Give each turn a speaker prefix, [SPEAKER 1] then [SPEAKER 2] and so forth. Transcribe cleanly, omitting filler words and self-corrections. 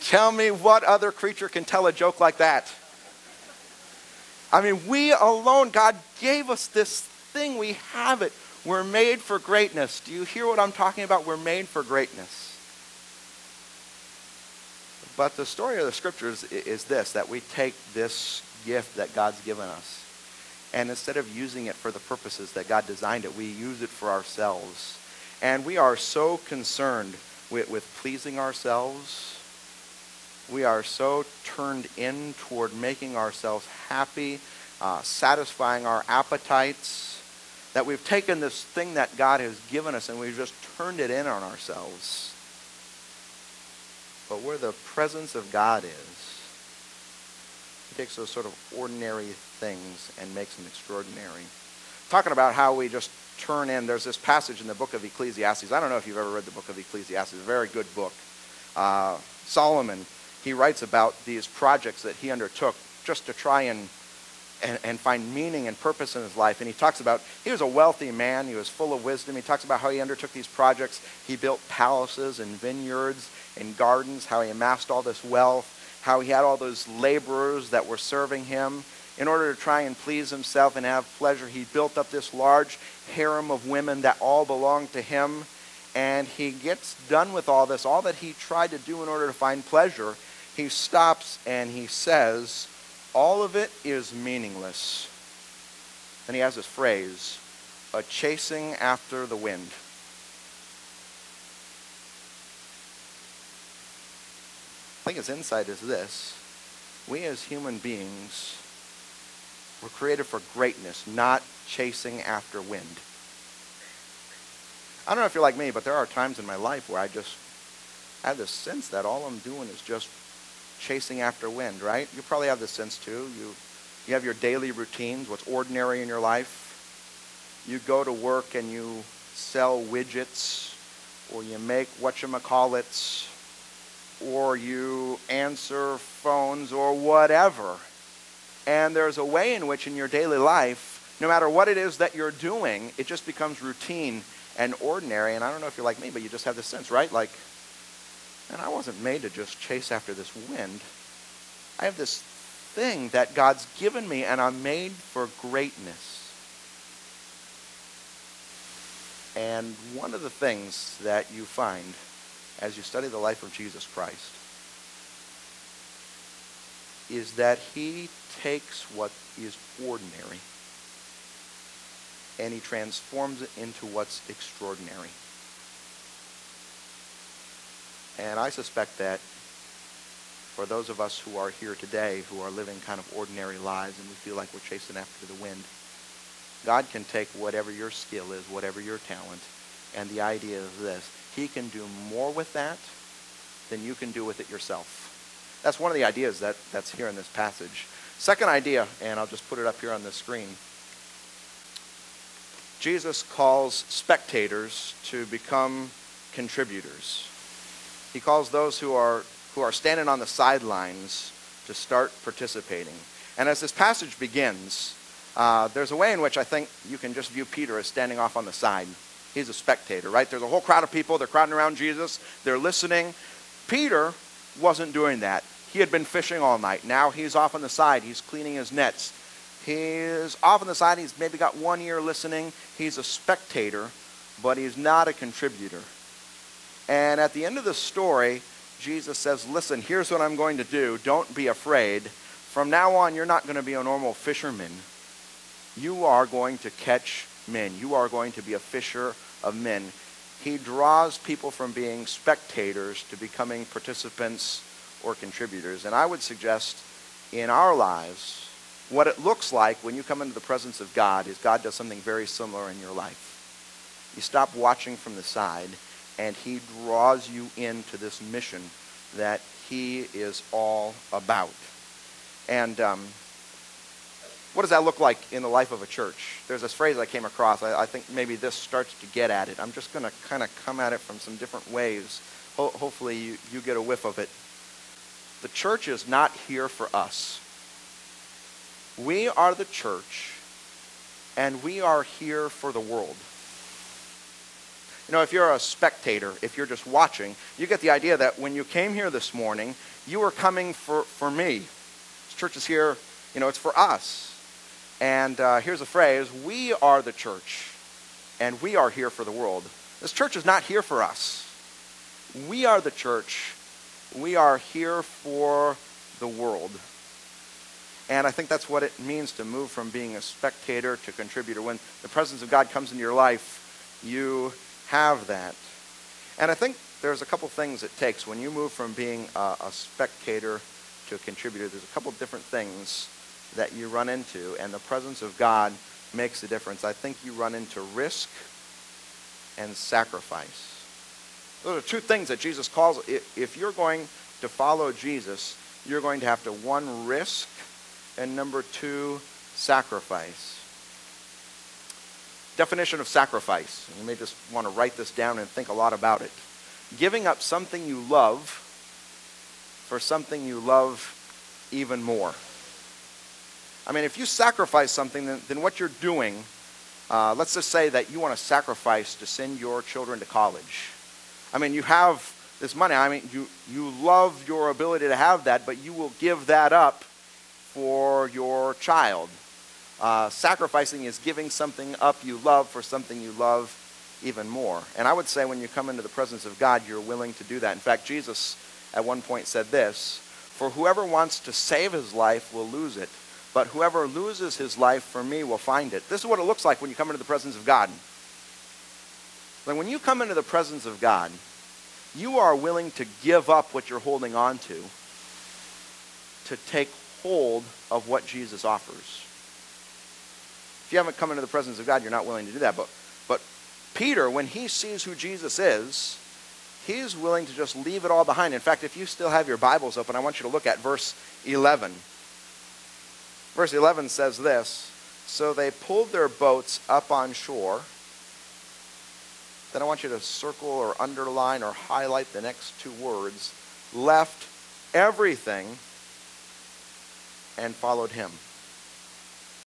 [SPEAKER 1] Tell me what other creature can tell a joke like that? I mean, we alone, God gave us this thing. We have it. We're made for greatness. Do you hear what I'm talking about? We're made for greatness. But the story of the scriptures is this, that we take this gift that God's given us, and instead of using it for the purposes that God designed it, we use it for ourselves. And we are so concerned with pleasing ourselves. We are so turned in toward making ourselves happy, satisfying our appetites, that we've taken this thing that God has given us and we've just turned it in on ourselves. But where the presence of God is, he takes those sort of ordinary things and makes them extraordinary. Talking about how we just turn in, there's this passage in the book of Ecclesiastes. I don't know if you've ever read the book of Ecclesiastes. It's a very good book. Solomon, he writes about these projects that he undertook just to try and find meaning and purpose in his life. And he talks about, he was a wealthy man. He was full of wisdom. He talks about how he undertook these projects. He built palaces and vineyards and gardens, how he amassed all this wealth, how he had all those laborers that were serving him. In order to try and please himself and have pleasure, he built up this large harem of women that all belonged to him. And he gets done with all this, all that he tried to do in order to find pleasure. He stops and he says, all of it is meaningless. And he has this phrase, a chasing after the wind. I think his insight is this. We as human beings were created for greatness, not chasing after wind. I don't know if you're like me, but there are times in my life where I have this sense that all I'm doing is just chasing after wind, right? You probably have this sense too. You have your daily routines, what's ordinary in your life. You go to work and you sell widgets, or you make whatchamacallits, or you answer phones, or whatever. And there's a way in which in your daily life, no matter what it is that you're doing, it just becomes routine and ordinary. And I don't know if you're like me, but you just have this sense, right? Like, man, I wasn't made to just chase after this wind. I have this thing that God's given me, and I'm made for greatness. And one of the things that you find as you study the life of Jesus Christ is that he takes what is ordinary and he transforms it into what's extraordinary. And I suspect that for those of us who are here today, who are living kind of ordinary lives and we feel like we're chasing after the wind, God can take whatever your skill is, whatever your talent, and the idea is this: he can do more with that than you can do with it yourself. That's one of the ideas that's here in this passage. Second idea, and I'll just put it up here on the screen. Jesus calls spectators to become contributors. He calls those who are standing on the sidelines to start participating. And as this passage begins, there's a way in which I think you can just view Peter as standing off on the side. He's a spectator, right? There's a whole crowd of people. They're crowding around Jesus. They're listening. Peter wasn't doing that. He had been fishing all night. Now he's off on the side. He's cleaning his nets. He's off on the side. He's maybe got one ear listening. He's a spectator, but he's not a contributor. And at the end of the story, Jesus says, listen, here's what I'm going to do. Don't be afraid. From now on, you're not going to be a normal fisherman. You are going to catch men. You are going to be a fisher of men. He draws people from being spectators to becoming participants or contributors. And I would suggest in our lives, what it looks like when you come into the presence of God is God does something very similar in your life. You stop watching from the side, and he draws you into this mission that he is all about. And what does that look like in the life of a church? There's this phrase I came across. I think maybe this starts to get at it. I'm just going to kind of come at it from some different ways. Hopefully you get a whiff of it. The church is not here for us. We are the church, and we are here for the world. If you're a spectator, if you're just watching, you get the idea that when you came here this morning, you were coming for me. This church is here, it's for us. And here's a phrase: we are the church, and we are here for the world. This church is not here for us. We are the church. We are here for the world. And I think that's what it means to move from being a spectator to contributor. When the presence of God comes into your life, you have that. And I think there's a couple things it takes when you move from being a spectator to a contributor. There's a couple different things that you run into, and the presence of God makes a difference. I think you run into risk and sacrifice. Those are two things that Jesus calls. If you're going to follow Jesus, you're going to have to, one, risk, and number two, sacrifice. Definition of sacrifice. You may just want to write this down and think a lot about it. Giving up something you love for something you love even more. I mean, if you sacrifice something, then what you're doing, let's just say that you want to sacrifice to send your children to college. I mean, you have this money. I mean, you love your ability to have that, but you will give that up for your child. Sacrificing is giving something up you love for something you love even more. And I would say when you come into the presence of God, you're willing to do that. In fact, Jesus at one point said this: "For whoever wants to save his life will lose it, but whoever loses his life for me will find it." This is what it looks like when you come into the presence of God. Like when you come into the presence of God, you are willing to give up what you're holding on to take hold of what Jesus offers. If you haven't come into the presence of God, you're not willing to do that. But Peter, when he sees who Jesus is, he's willing to just leave it all behind. In fact, if you still have your Bibles open, I want you to look at verse 11. Verse 11 says this: "So they pulled their boats up on shore." Then I want you to circle or underline or highlight the next two words: "left everything and followed him."